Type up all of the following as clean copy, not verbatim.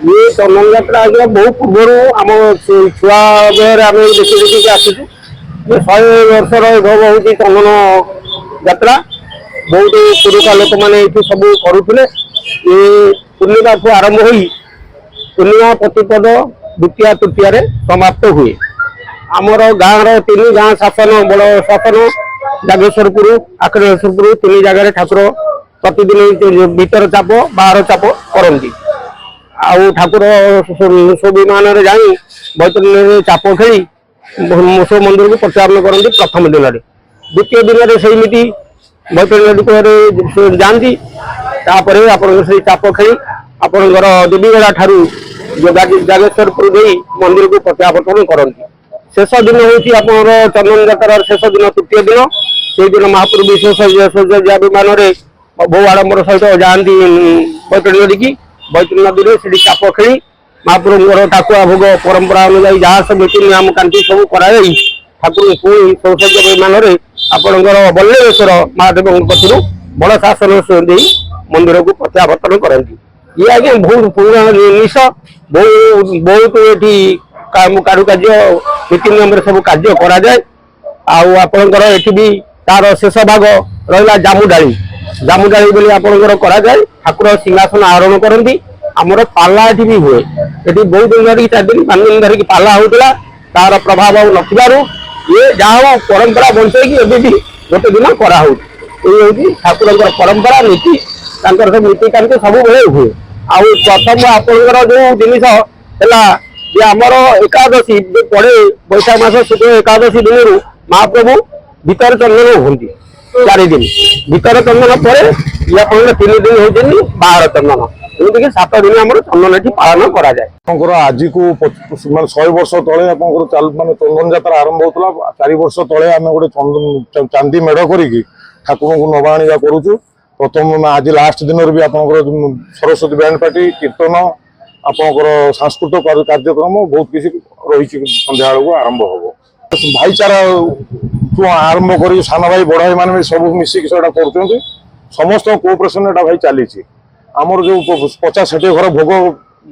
ये चंदन यात्रा आज बहुत पूर्व आम छुआ बेहर आम देखी देखिए आसुचु 100 वर्षर वैभव हूँ चंदन यात्रा बहुत पुरुषा लोक मैंने ये सब करुले ये पूर्णिमा ठू आरंभ हो पूर्णिमा प्रतिपद द्वितीय तृतीय समाप्त हुए आमर गाँव तीन गाँ शासन बड़ शासन जागेश्वरपुर आकरेश्वरपुर तीन जगह ठाकुर प्रतिदिन भीतर चाप बाहर चाप करती आउ ठाकुर विमान जा बैतरणी चाप खेली सब मंदिर को प्रत्यावर्तन करती प्रथम दिन में द्वितीय दिन में सेमती बैतरणी जाती से चाप खेली आपणकर देवीगड़ा ठारू जागेश्वरपुर दे मंदिर को प्रत्यावर्तन करती शेष दिन हूँ चंदन यात्रार शेष दिन तृतीय दिन से दिन महाप्रभु विश्वेश्वर विमान बहु आडंबर सहित जाती बैतरणी नदी की बैतरणी नदी में से चाप खेली महाप्रभु ठाकुआ भोग परंपरा अनुसार जहाँ सब नीति नियम कांति सब कर ठाकुर पुणी सौसज्य विमान आपणकर बल्लेश्वर महादेव पक्ष बड़ शासन दे मंदिर को प्रत्यावर्तन करती ये आज्ञा बहुत पुराना जिनिस बहुत ये कारुकार्य नीति नियम सब कार्य कराए आपणकर ये भी तार शेष भाग रहा जामुडाली बोली आपणकर कराए ठाकुर सिंहासन आरोहण करती आमर पाला ये भी हुए ये बहुत दिन धरिक 4 दिन 5 दिन धरिक पाला होता तार प्रभाव नथिबारु ये जहाँ परंपरा बंचेगी एवं भी गोटे दिन कराऊ ये ठाकुर परंपरा नीति सब नीतिकांति सब बेले हुए आउ प्रथम आपंकर जो जिनिस है आमर एकादशी पड़े बैशाख मास शुक्ल एकादशी दिन महाप्रभु भीतर चंदन होती 4 दिन भीतर चंदन पर ये 3 दिन होती बाहर चंदन एमती 7 दिन आम चंदन ये पालन कराए आज को 100 वर्ष तले मानते चंदन यात्रा आरंभ होता 4 वर्ष तले आम गोटे चंदन चांदी मेढ़ करी ठाकुर को नवा आना करुचु प्रथम आज लास्ट दिन भी आप सरस्वती बैंड पार्टी कीर्तन आपंकर सांस्कृतिक कार्यक्रम बहुत किसी रही संध्या को आरंभ हम भाईचारा आरंभ कर सान भाई बड़ भाई मैंने सब मिसिक कर समस्त कोऑपरेशन भाई चली आमर जो 50-60 घर भोग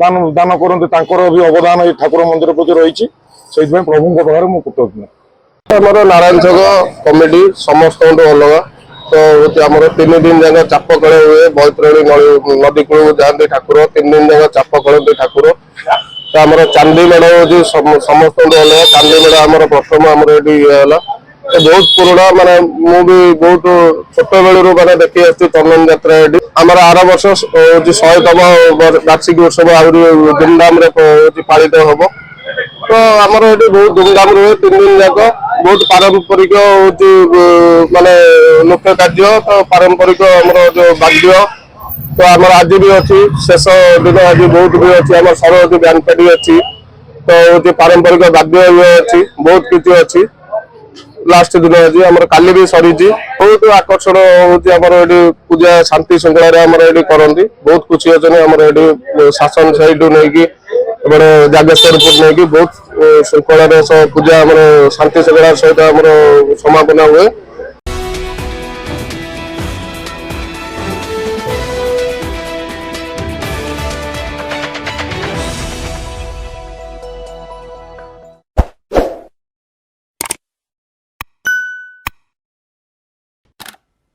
दान करते भी अवदान ठाकुर मंदिर प्रति रही से प्रभु पाखे मुझे कृतज्ञ नारायण छक कमिटी समस्त अलग तो आम 3 दिन जाक चाप खेल हुए बैतरणी नदी कूल जाती ठाकुर 3 दिन जाक चाप खेलती ठाकुर तो आम चांदी मेढ़ हो समस्त अलग चांदी मेढ़ आम प्रथम आम ये बहुत पुराना माने मु भी बहुत छोट बेलू माने देखी आसती चंदन यात्रा ये आम आर वर्ष 100तम वार्षिक उत्सव आहरी धूमधाम पालित हम तो आमर ये बहुत धूमधाम रुए 3 दिन जाक बहुत पारंपरिक माने मुख्य कार्य तो पारंपरिक आमर जो वाद्य तो आमर आज भी अच्छी शेष दिन आज बहुत भी अच्छी आम सरस्वती बैंड पार्टी अच्छी तो पारंपरिक वाद्य ये अच्छी बहुत किसी अच्छी लास्ट दिन आज आम काली भी सरी बहुत आकर्षण होमर पूजा शांति श्रृंखला करती बहुत खुशी अच्छे आम शासन साइड नहीं बड़े जागेश्वरपुर नहीं बहुत श्रृंखला पूजा शांति श्रृंखला सहित आम समापन हुए।